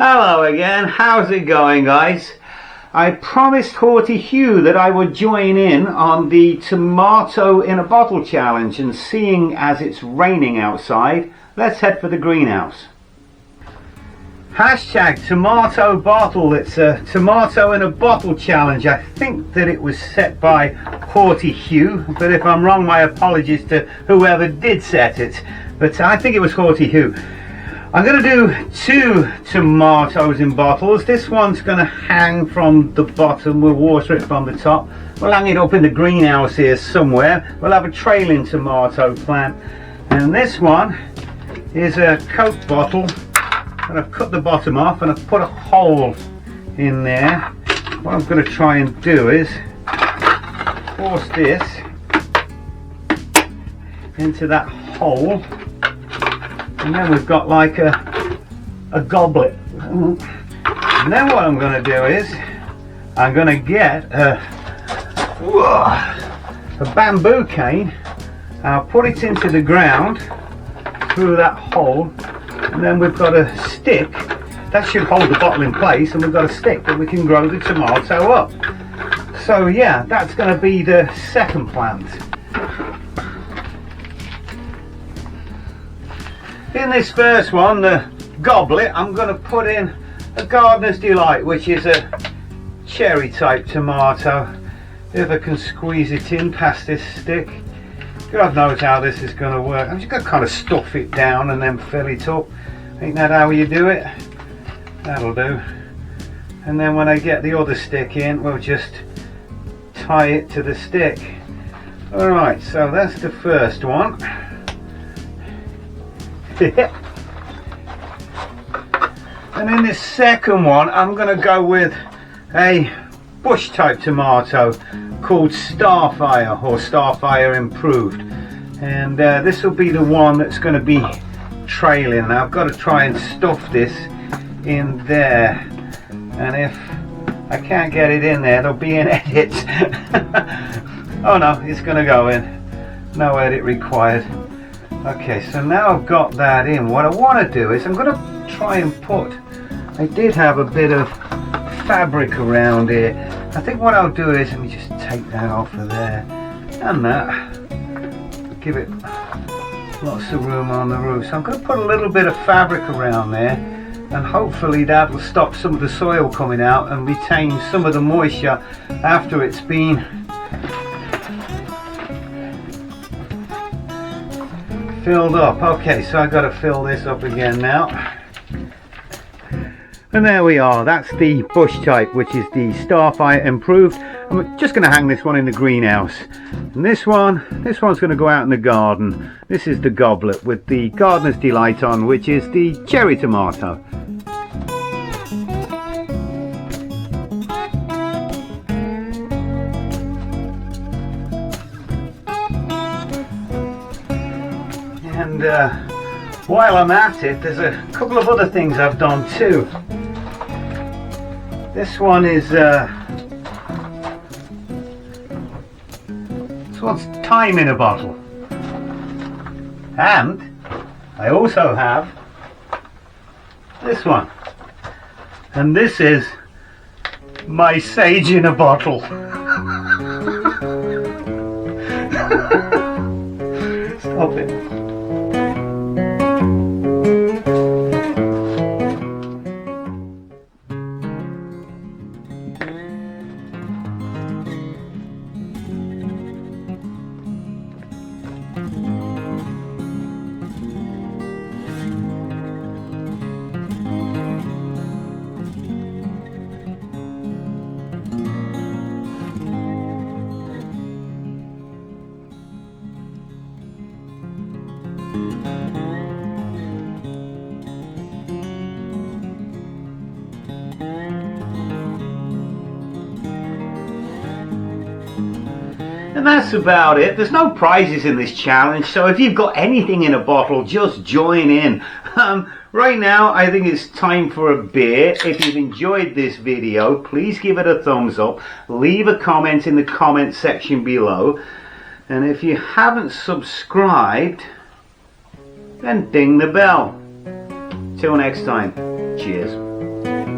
Hello again, how's it going, guys? I promised Horti Hugh that I would join in on the tomato in a bottle challenge, and seeing as it's raining outside, let's head for the greenhouse. Hashtag tomato bottle. It's a tomato in a bottle challenge. I think that it was set by Horti Hugh, but if I'm wrong, my apologies to whoever did set it, but I think it was Horti Hugh. I'm going to do 2 tomatoes in bottles. This one's going to hang from the bottom. We'll water it from the top. We'll hang it up in the greenhouse here somewhere. We'll have a trailing tomato plant. And this one is a Coke bottle. And I've cut the bottom off and I've put a hole in there. What I'm going to try and do is force this into that hole. And then we've got like a goblet. And then what I'm going to do is I'm going to get a bamboo cane, and I'll put it into the ground through that hole, and then we've got a stick that should hold the bottle in place, and we've got a stick that we can grow the tomato up. So yeah, that's going to be the second plant. In this first one, the goblet, I'm going to put in a Gardener's Delight, which is a cherry type tomato. If I can squeeze it in past this stick. God knows how this is going to work. I'm just going to kind of stuff it down and then fill it up. Ain't that how you do it? That'll do. And then when I get the other stick in, we'll just tie it to the stick. Alright, so that's the first one. And in this second one, I'm going to go with a bush type tomato called Starfire, or Starfire Improved, and this will be the one that's going to be trailing. Now I've got to try and stuff this in there, and if I can't get it in there, there'll be an edit. Oh no, it's going to go in. No edit required. Okay, so now I've got that in. What I want to do is I'm going to try and put, I did have a bit of fabric around here. I think what I'll do is, let me just take that off of there, and that, give it lots of room on the roof. So I'm going to put a little bit of fabric around there, and hopefully that will stop some of the soil coming out and retain some of the moisture after it's been filled up. Okay, so I've got to fill this up again now. And there we are, that's the bush type, which is the Starfire Improved. I'm just going to hang this one in the greenhouse. And this one's going to go out in the garden. This is the goblet with the Gardener's Delight on, which is the cherry tomato. And while I'm at it, there's a couple of other things I've done too. This one is this one's ThymeInABottle, and I also have this one, and this is MySageInABottle. Stop it. And that's about it. There's no prizes in this challenge, so if you've got anything in a bottle, just join in. Right now, I think it's time for a beer. If you've enjoyed this video, please give it a thumbs up. Leave a comment in the comment section below. And if you haven't subscribed, then ding the bell. Till next time. Cheers.